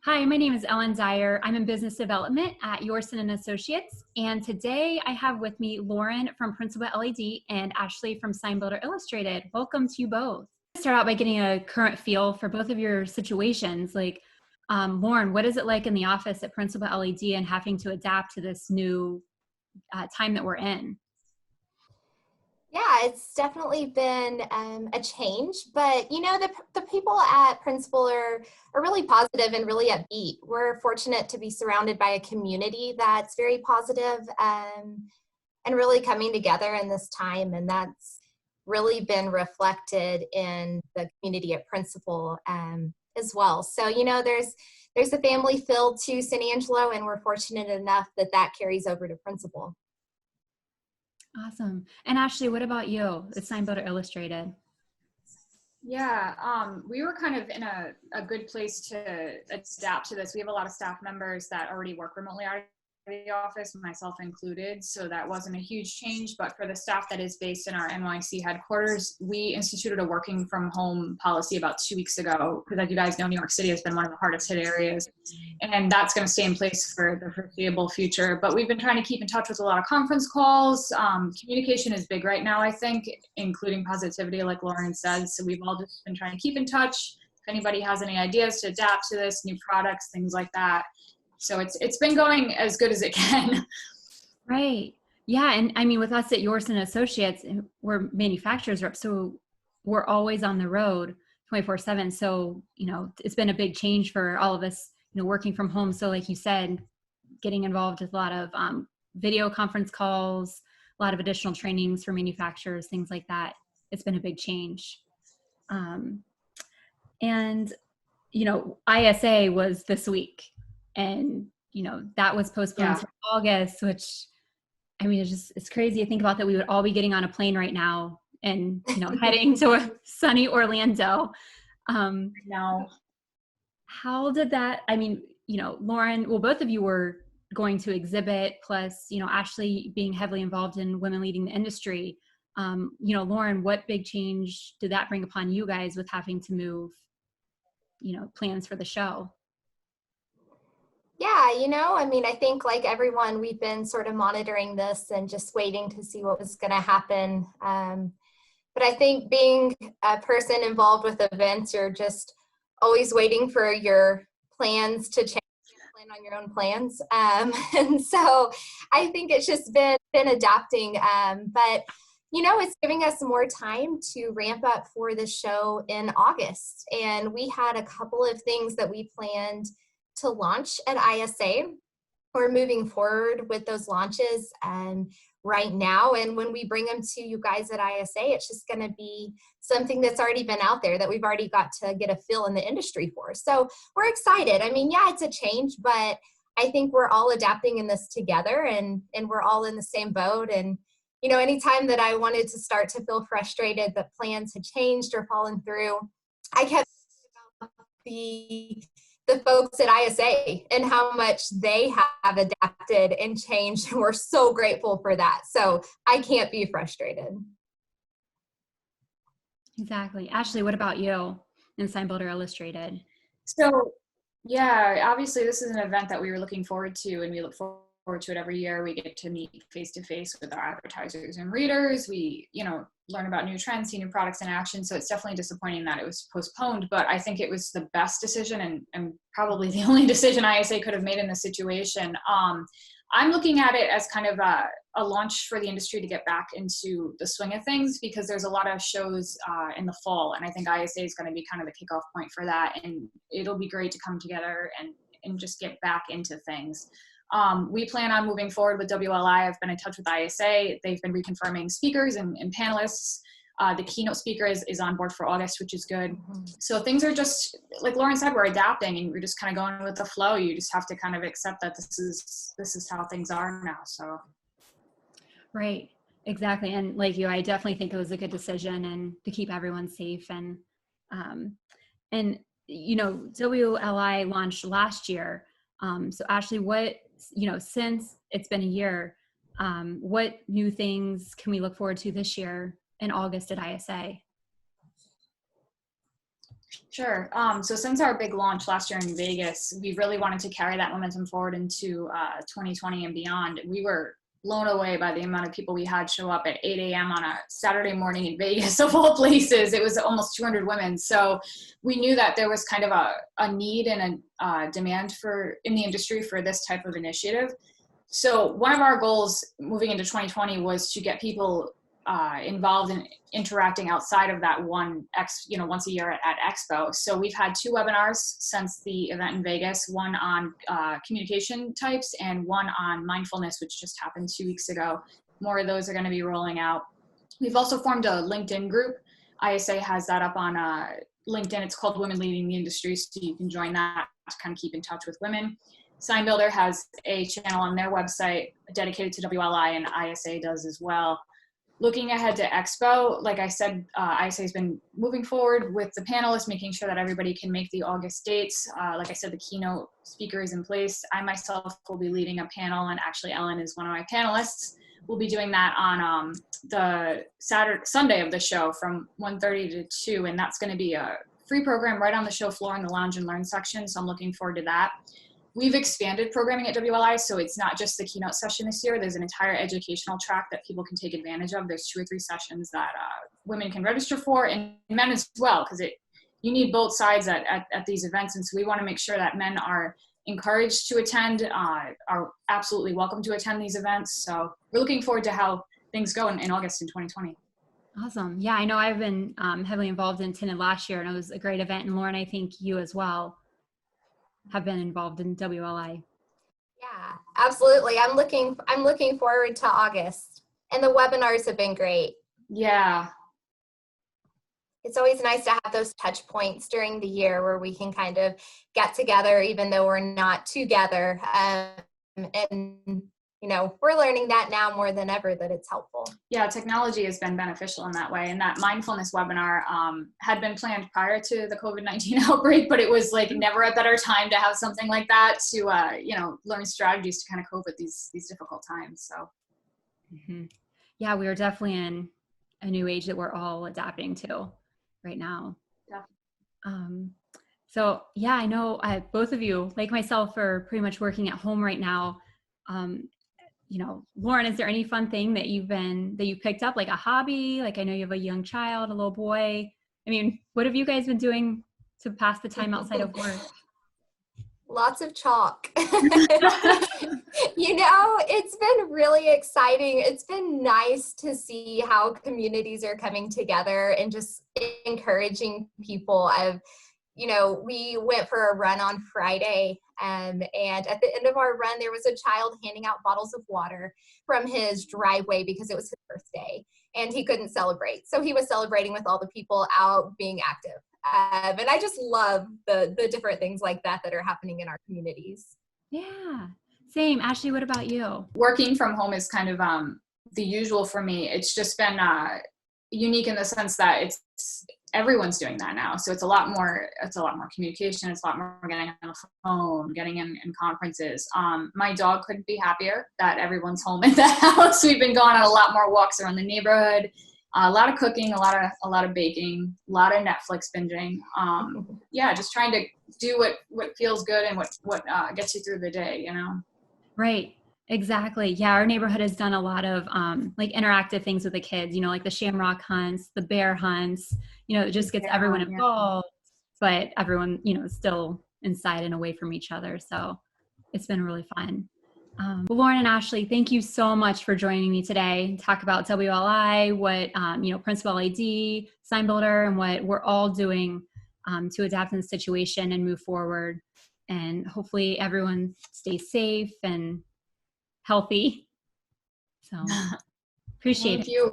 Hi, my name is Ellen Dyar. I'm in business development at Yorson and Associates. And today I have with me Lauren from Principal LED and Ashley from Sign Builder Illustrated. Welcome to you both. Start out by getting a current feel for both of your situations. Lauren, what is it like in the office at Principal LED and having to adapt to this new time that we're in? Yeah, it's definitely been a change, but the people at Principal are really positive and really upbeat. We're fortunate to be surrounded by a community that's very positive, and really coming together in this time, and that's really been reflected in the community at Principal as well. So there's a family feel to San Angelo, and we're fortunate enough that that carries over to Principal. Awesome. And Ashley, what about you? It's Sign Builder Illustrated. Yeah, we were kind of in a good place to adapt to this. We have a lot of staff members that already work remotely out of the office, myself included, so that wasn't a huge change. But for the staff that is based in our NYC headquarters, we instituted a working from home policy about 2 weeks ago, because as you guys know, New York City has been one of the hardest hit areas, and that's going to stay in place for the foreseeable future. But we've been trying to keep in touch with a lot of conference calls. Communication is big right now, I think, including positivity, like Lauren said. So we've all just been trying to keep in touch. If anybody has any ideas to adapt to this, new products, things like that. So it's been going as good as it can. Right. Yeah. And I mean, with us at Yorson Associates, we're manufacturers rep, so we're always on the road 24/7. So, it's been a big change for all of us, working from home. So like you said, getting involved with a lot of video conference calls, a lot of additional trainings for manufacturers, things like that. It's been a big change. And, ISA was this week. And, that was postponed to August, which, I mean, it's crazy to think about that we would all be getting on a plane right now and, heading to a sunny Orlando. No. How did that, I mean, Lauren, well, both of you were going to exhibit, plus, Ashley being heavily involved in women leading the industry. Lauren, what big change did that bring upon you guys with having to move, plans for the show? Yeah, I think like everyone, we've been sort of monitoring this and just waiting to see what was going to happen. But I think being a person involved with events, you're just always waiting for your plans to change, plan on your own plans. And so I think it's just been adapting. But it's giving us more time to ramp up for the show in August. And we had a couple of things that we planned to launch at ISA. We're moving forward with those launches right now. And when we bring them to you guys at ISA, it's just going to be something that's already been out there that we've already got to get a feel in the industry for. So we're excited. I mean, yeah, it's a change, but I think we're all adapting in this together, and we're all in the same boat. And, anytime that I wanted to start to feel frustrated that plans had changed or fallen through, I kept thinking about the folks at ISA and how much they have adapted and changed. And we're so grateful for that. So I can't be frustrated. Exactly. Ashley, what about you in Sign Builder Illustrated? So yeah, obviously this is an event that we were looking forward to, and we look forward to it every year. We get to meet face to face with our advertisers and readers. We, learn about new trends, see new products in action. So it's definitely disappointing that it was postponed, but I think it was the best decision and probably the only decision ISA could have made in this situation. I'm looking at it as kind of a launch for the industry to get back into the swing of things, because there's a lot of shows in the fall, and I think ISA is going to be kind of the kickoff point for that, and it'll be great to come together and just get back into things. We plan on moving forward with WLI. I've been in touch with ISA. They've been reconfirming speakers and panelists. The keynote speaker is on board for August, which is good. So things are just, like Lauren said, we're adapting, and we're just kind of going with the flow. You just have to kind of accept that this is how things are now. So. Right. Exactly. And like you, I definitely think it was a good decision, and to keep everyone safe. And WLI launched last year. So Ashley, what, since it's been a year, what new things can we look forward to this year in August at ISA? Sure. So since our big launch last year in Vegas, we really wanted to carry that momentum forward into 2020 and beyond. We were blown away by the amount of people we had show up at 8 a.m. on a Saturday morning in Vegas, of all places. It was almost 200 women. So we knew that there was kind of a need and a demand in the industry for this type of initiative. So one of our goals moving into 2020 was to get people involved in interacting outside of that once a year at Expo. So we've had 2 webinars since the event in Vegas, one on communication types and one on mindfulness, which just happened 2 weeks ago. More of those are going to be rolling out. We've also formed a LinkedIn group. ISA has that up on LinkedIn. It's called Women Leading the Industry, so you can join that to kind of keep in touch with women. Sign Builder has a channel on their website dedicated to WLI, and ISA does as well. Looking ahead to Expo, like I said, ISA has been moving forward with the panelists, making sure that everybody can make the August dates. Like I said, the keynote speaker is in place. I myself will be leading a panel, and actually Ellen is one of my panelists. We'll be doing that on the Sunday of the show from 1:30 to 2, and that's going to be a free program right on the show floor in the Lounge and Learn section, so I'm looking forward to that. We've expanded programming at WLI, so it's not just the keynote session this year. There's an entire educational track that people can take advantage of. There's 2 or 3 sessions that women can register for, and men as well, because you need both sides at these events. And so we want to make sure that men are encouraged to attend, are absolutely welcome to attend these events. So we're looking forward to how things go in August in 2020. Awesome. Yeah, I know I've been heavily involved in attended last year, and it was a great event. And Lauren, I think you as well have been involved in WLI. Yeah, absolutely. I'm looking forward to August, and the webinars have been great. Yeah. It's always nice to have those touch points during the year where we can kind of get together, even though we're not together. And we're learning that now more than ever, that it's helpful. Yeah, technology has been beneficial in that way. And that mindfulness webinar had been planned prior to the COVID-19 outbreak, but it was like never a better time to have something like that to, learn strategies to kind of cope with these difficult times. So, Yeah, we are definitely in a new age that we're all adapting to right now. Yeah. So yeah, I know both of you, like myself, are pretty much working at home right now. Lauren, is there any fun thing that you picked up, like a hobby? Like I know you have a young child, a little boy. I mean, what have you guys been doing to pass the time outside of work? Lots of chalk. It's been really exciting. It's been nice to see how communities are coming together and just encouraging people. We went for a run on Friday, and at the end of our run, there was a child handing out bottles of water from his driveway because it was his birthday, and he couldn't celebrate. So he was celebrating with all the people out being active. And I just love the different things like that are happening in our communities. Yeah, same. Ashley, what about you? Working from home is kind of the usual for me. It's just been unique in the sense that everyone's doing that now. So it's a lot more communication. It's a lot more getting on the phone, getting in conferences. My dog couldn't be happier that everyone's home in the house. We've been going on a lot more walks around the neighborhood, a lot of cooking, a lot of baking, a lot of Netflix binging. Just trying to do what feels good and what gets you through the day, Right. Exactly. Yeah. Our neighborhood has done a lot of like interactive things with the kids, like the shamrock hunts, the bear hunts, it just gets everyone involved, but everyone, still inside and away from each other. So it's been really fun. Well, Lauren and Ashley, thank you so much for joining me today. Talk about WLI, what, Principal ID, Sign Builder, and what we're all doing to adapt in the situation and move forward. And hopefully everyone stays safe and healthy. So appreciate it. Thank you.